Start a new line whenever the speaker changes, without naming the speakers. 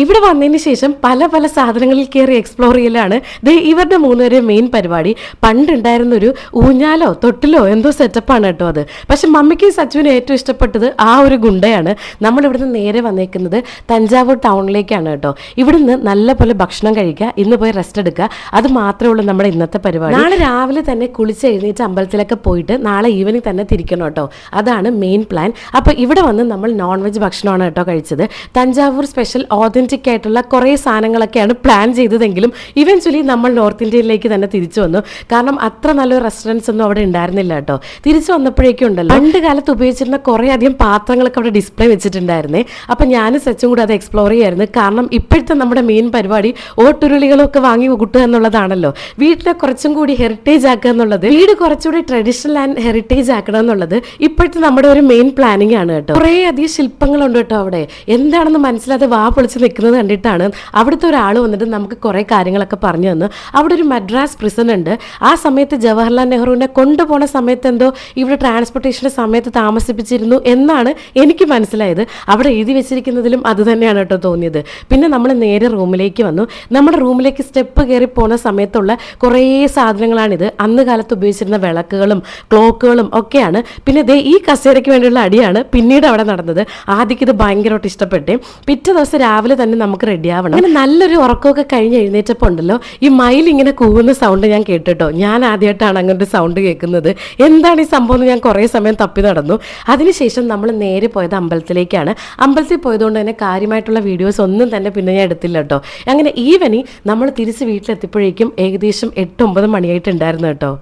ഇവിടെ വന്നതിന് ശേഷം പല പല സാധനങ്ങളിൽ കയറി എക്സ്പ്ലോർ ചെയ്യലാണ് ഇവരുടെ മൂന്നുപേരെ മെയിൻ പരിപാടി. പണ്ടുണ്ടായിരുന്നൊരു ഊഞ്ഞാലോ തൊട്ടിലോ എന്തോ സെറ്റപ്പാണ് കേട്ടോ അത്. പക്ഷെ മമ്മിക്ക് സച്ചുവിന് ഏറ്റവും ഇഷ്ടപ്പെട്ടത് ആ ഒരു ഗുണ്ടയാണ്. നമ്മളിവിടുന്ന് നേരെ വന്നേക്കുന്നത് തഞ്ചാവൂർ ടൗണിലേക്കാണ് കേട്ടോ. ഇവിടുന്ന് നല്ല പോലെ ഭക്ഷണം കഴിക്കുക, ഇന്ന് പോയി റെസ്റ്റ് എടുക്കുക, അത് മാത്രമേ ഉള്ളൂ നമ്മുടെ ഇന്നത്തെ പരിപാടി. നാളെ രാവിലെ തന്നെ കുളിച്ച് എഴുന്നേറ്റ് അമ്പലത്തിലൊക്കെ പോയിട്ട് നാളെ ഈവനിങ് തന്നെ തിരിക്കണം കേട്ടോ. അതാണ് മെയിൻ പ്ലാൻ. അപ്പോൾ ഇവിടെ വന്ന് നമ്മൾ നോൺ വെജ് ഭക്ഷണമാണ് കേട്ടോ കഴിച്ചത്. തഞ്ചാവൂർ സ്പെഷ്യൽ ഓതന്റിക് ആയിട്ടുള്ള കുറേ സാധനങ്ങളൊക്കെയാണ് പ്ലാൻ ചെയ്തതെങ്കിലും ഇവൻച്വലി നമ്മൾ നോർത്ത് ഇന്ത്യയിലേക്ക് തന്നെ തിരിച്ചു വന്നു. കാരണം അത്ര നല്ലൊരു റെസ്റ്റോറൻറ്റ്സ് ഒന്നും അവിടെ ഉണ്ടായിരുന്നില്ല കേട്ടോ. തിരിച്ചു വന്നപ്പോഴേക്കും ഉണ്ടല്ലോ പണ്ട് കാലത്ത് ഉപയോഗിച്ചിരുന്ന കുറേ അധികം പാത്രങ്ങളൊക്കെ അവിടെ ഡിസ്പ്ലേ വെച്ചിട്ടുണ്ടായിരുന്നേ. അപ്പം ഞാനും സച്ചും കൂടെ അത് എക്സ്പ്ലോർ ചെയ്യായിരുന്നു. കാരണം ഇപ്പോഴത്തെ നമ്മുടെ മെയിൻ പരിപാടി ഓട്ടുരുളികളൊക്കെ വാങ്ങി കൂട്ടുക എന്നുള്ളതാണല്ലോ. വീട്ടിനെ കുറച്ചും കൂടി ഹെറിറ്റേജ് ആക്കുക എന്നുള്ളത്, വീട് കുറച്ചുകൂടി ട്രഡീഷണൽ ആൻഡ് ഹെറിറ്റേജ് ആക്കണം എന്നുള്ളത് ഇപ്പോഴത്തെ നമ്മുടെ ഒരു മെയിൻ പ്ലാനിങ് ആണ് കേട്ടോ. കുറേ അധികം ശില്പങ്ങളുണ്ട് കേട്ടോ അവിടെ. എന്താണെന്ന് മനസ്സിലാതെ വാ പൊളിച്ച് നിൽക്കുന്നത് കണ്ടിട്ടാണ് അവിടുത്തെ ഒരാൾ വന്നിട്ട് നമുക്ക് കുറേ കാര്യങ്ങളൊക്കെ പറഞ്ഞു തന്നു. അവിടെ ഒരു മദ്രാസ് പ്രിസൺ ഉണ്ട്. ആ സമയത്ത് ജവഹർലാൽ നെഹ്റുവിനെ കൊണ്ടുപോണ സമയത്ത് എന്തോ ഇവിടെ ട്രാൻസ്പോർട്ടേഷൻ്റെ സമയത്ത് താമസിപ്പിച്ചിരുന്നു എന്നാണ് എനിക്ക് മനസ്സിലായത്. അവിടെ എഴുതി വെച്ചിരിക്കുന്നതിലും അത് തന്നെയാണ് കേട്ടോ തോന്നിയത്. പിന്നെ നമ്മൾ നേരെ റൂമിലേക്ക് വന്നു. നമ്മുടെ റൂമിലേക്ക് സ്റ്റെപ്പ് കയറി പോകുന്ന സമയത്തുള്ള കുറേ സാധനങ്ങളാണിത്. അന്ന് കാലത്ത് ഉപയോഗിച്ചിരുന്ന വിളക്കുകളും ക്ലോക്കുകളും ഒക്കെയാണ്. പിന്നെ ഈ കസേരയ്ക്ക് വേണ്ടിയുള്ള അടിയാണ് പിന്നീട് അവിടെ നടന്നത്. ആദ്യക്ക് ഇത് ഭയങ്കരമായിട്ട് ഇഷ്ടപ്പെട്ടേ. പിറ്റേ ദിവസം രാവിലെ തന്നെ നമുക്ക് റെഡി ആവണം. അങ്ങനെ നല്ലൊരു ഉറക്കമൊക്കെ കഴിഞ്ഞ് എഴുന്നേറ്റപ്പോൾ ഉണ്ടല്ലോ ഈ മയിൽ ഇങ്ങനെ കൂവുന്ന സൗണ്ട് ഞാൻ കേട്ടിട്ടോ. ഞാൻ ആദ്യമായിട്ടാണ് അങ്ങനത്തെ സൗണ്ട് കേൾക്കുന്നത്. എന്താണ് ഈ സംഭവം എന്ന് ഞാൻ കുറേ സമയം തപ്പി നടന്നു. അതിനുശേഷം നമ്മൾ നേരെ പോയത് അമ്പലത്തിലേക്കാണ്. അമ്പലത്തിൽ പോയതുകൊണ്ട് തന്നെ കാര്യമായിട്ടുള്ള വീഡിയോസ് ഒന്നും തന്നെ പിന്നെ ഞാൻ എടുത്തില്ല കേട്ടോ. അങ്ങനെ ഈവനിങ് നമ്മൾ തിരിച്ച് വീട്ടിലെത്തിയപ്പോഴേക്കും ഏകദേശം 8-9 മണിയായിട്ടുണ്ടായിരുന്നു കേട്ടോ.